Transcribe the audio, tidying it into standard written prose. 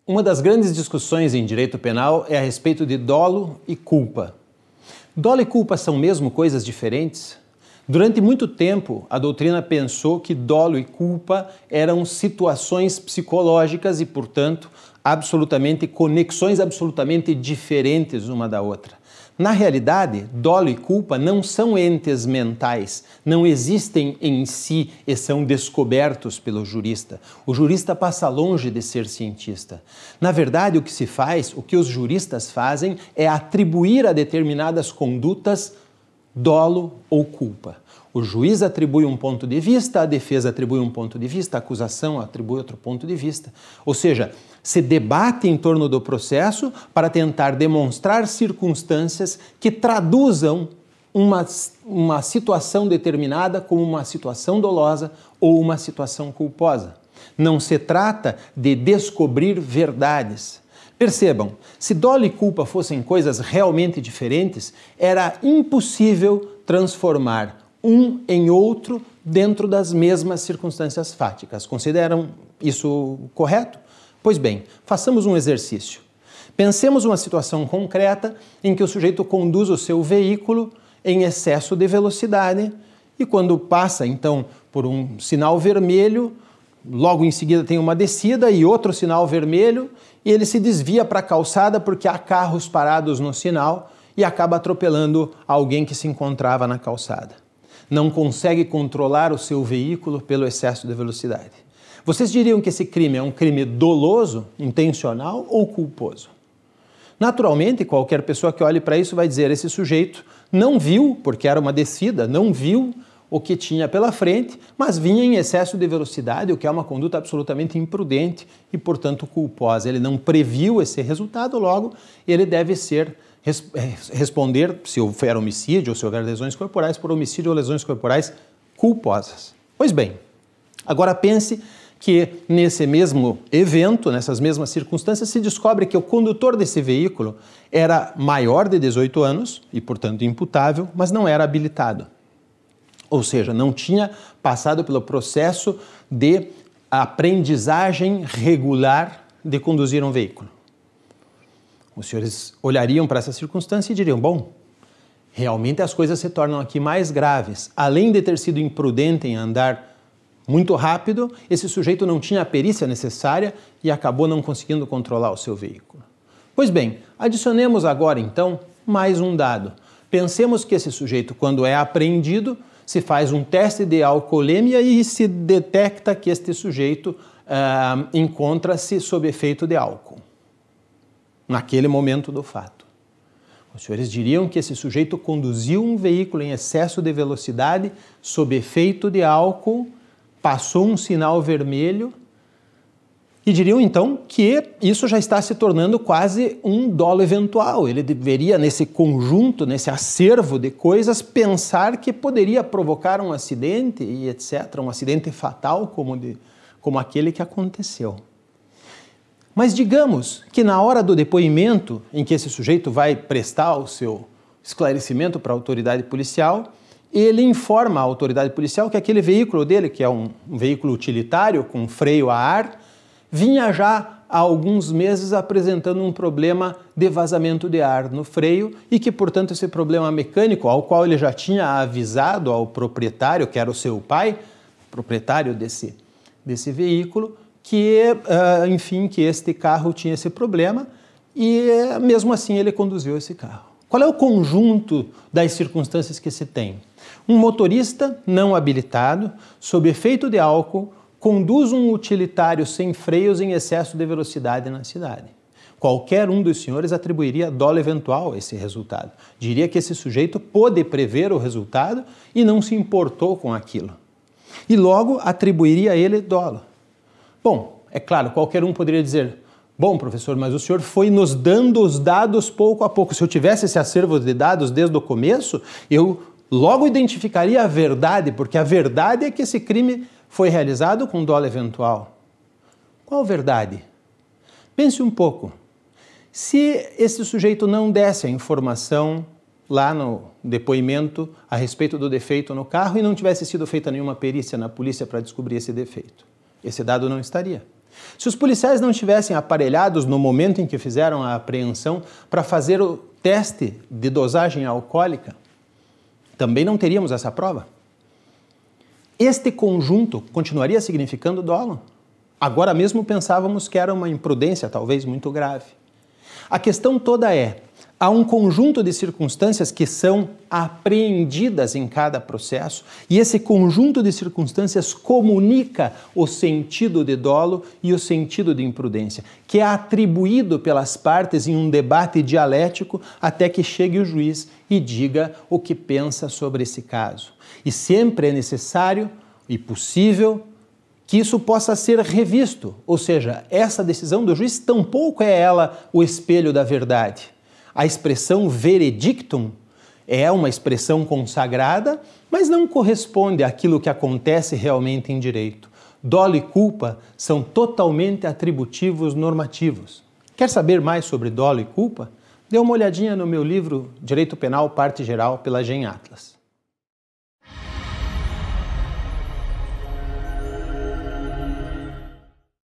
Uma das grandes discussões em direito penal é a respeito de dolo e culpa. Dolo e culpa são mesmo coisas diferentes? Durante muito tempo, a doutrina pensou que dolo e culpa eram situações psicológicas e, portanto, conexões absolutamente diferentes uma da outra. Na realidade, dolo e culpa não são entes mentais, não existem em si e são descobertos pelo jurista. O jurista passa longe de ser cientista. Na verdade, o que os juristas fazem é atribuir a determinadas condutas dolo ou culpa. O juiz atribui um ponto de vista, a defesa atribui um ponto de vista, a acusação atribui outro ponto de vista. Ou seja, se debate em torno do processo para tentar demonstrar circunstâncias que traduzam uma situação determinada como uma situação dolosa ou uma situação culposa. Não se trata de descobrir verdades. Percebam, se dolo e culpa fossem coisas realmente diferentes, era impossível transformar um em outro dentro das mesmas circunstâncias fáticas. Consideram isso correto? Pois bem, façamos um exercício. Pensemos uma situação concreta em que o sujeito conduz o seu veículo em excesso de velocidade e quando passa, então, por um sinal vermelho, logo em seguida tem uma descida e outro sinal vermelho e ele se desvia para a calçada porque há carros parados no sinal e acaba atropelando alguém que se encontrava na calçada. Não consegue controlar o seu veículo pelo excesso de velocidade. Vocês diriam que esse crime é um crime doloso, intencional ou culposo? Naturalmente, qualquer pessoa que olhe para isso vai dizer: esse sujeito não viu, porque era uma descida, não viu o que tinha pela frente, mas vinha em excesso de velocidade, o que é uma conduta absolutamente imprudente e, portanto, culposa. Ele não previu esse resultado, logo ele deve responder, se houver homicídio ou se houver lesões corporais, por homicídio ou lesões corporais culposas. Pois bem, agora pense que nesse mesmo evento, nessas mesmas circunstâncias, se descobre que o condutor desse veículo era maior de 18 anos e, portanto, imputável, mas não era habilitado. Ou seja, não tinha passado pelo processo de aprendizagem regular de conduzir um veículo. Os senhores olhariam para essa circunstância e diriam: bom, realmente as coisas se tornam aqui mais graves. Além de ter sido imprudente em andar muito rápido, esse sujeito não tinha a perícia necessária e acabou não conseguindo controlar o seu veículo. Pois bem, adicionemos agora então mais um dado. Pensemos que esse sujeito, quando é apreendido, se faz um teste de alcoolemia e se detecta que este sujeito encontra-se sob efeito de álcool, naquele momento do fato. Os senhores diriam que esse sujeito conduziu um veículo em excesso de velocidade, sob efeito de álcool, passou um sinal vermelho e diriam então que isso já está se tornando quase um dolo eventual. Ele deveria, nesse conjunto, nesse acervo de coisas, pensar que poderia provocar um acidente e etc., um acidente fatal como aquele que aconteceu. Mas digamos que na hora do depoimento, em que esse sujeito vai prestar o seu esclarecimento para a autoridade policial, ele informa a autoridade policial que aquele veículo dele, que é um veículo utilitário com freio a ar, vinha já há alguns meses apresentando um problema de vazamento de ar no freio e que, portanto, esse problema mecânico, ao qual ele já tinha avisado ao proprietário, que era o seu pai, proprietário desse veículo, enfim, que este carro tinha esse problema e, mesmo assim, ele conduziu esse carro. Qual é o conjunto das circunstâncias que se tem? Um motorista não habilitado, sob efeito de álcool, conduz um utilitário sem freios em excesso de velocidade na cidade. Qualquer um dos senhores atribuiria dolo eventual a esse resultado. Diria que esse sujeito pôde prever o resultado e não se importou com aquilo. E logo atribuiria a ele dolo. Bom, é claro, qualquer um poderia dizer: bom, professor, mas o senhor foi nos dando os dados pouco a pouco. Se eu tivesse esse acervo de dados desde o começo, eu logo identificaria a verdade, porque a verdade é que esse crime foi realizado com dolo eventual. Qual verdade? Pense um pouco. Se esse sujeito não desse a informação lá no depoimento a respeito do defeito no carro e não tivesse sido feita nenhuma perícia na polícia para descobrir esse defeito, esse dado não estaria. Se os policiais não estivessem aparelhados no momento em que fizeram a apreensão para fazer o teste de dosagem alcoólica, também não teríamos essa prova. Este conjunto continuaria significando dolo. Agora mesmo pensávamos que era uma imprudência talvez muito grave. A questão toda é, há um conjunto de circunstâncias que são apreendidas em cada processo e esse conjunto de circunstâncias comunica o sentido de dolo e o sentido de imprudência, que é atribuído pelas partes em um debate dialético até que chegue o juiz e diga o que pensa sobre esse caso. E sempre é necessário e possível que isso possa ser revisto, ou seja, essa decisão do juiz tampouco é ela o espelho da verdade. A expressão veredictum é uma expressão consagrada, mas não corresponde àquilo que acontece realmente em direito. Dolo e culpa são totalmente atributivos normativos. Quer saber mais sobre dolo e culpa? Dê uma olhadinha no meu livro Direito Penal, Parte Geral, pela Gen Atlas.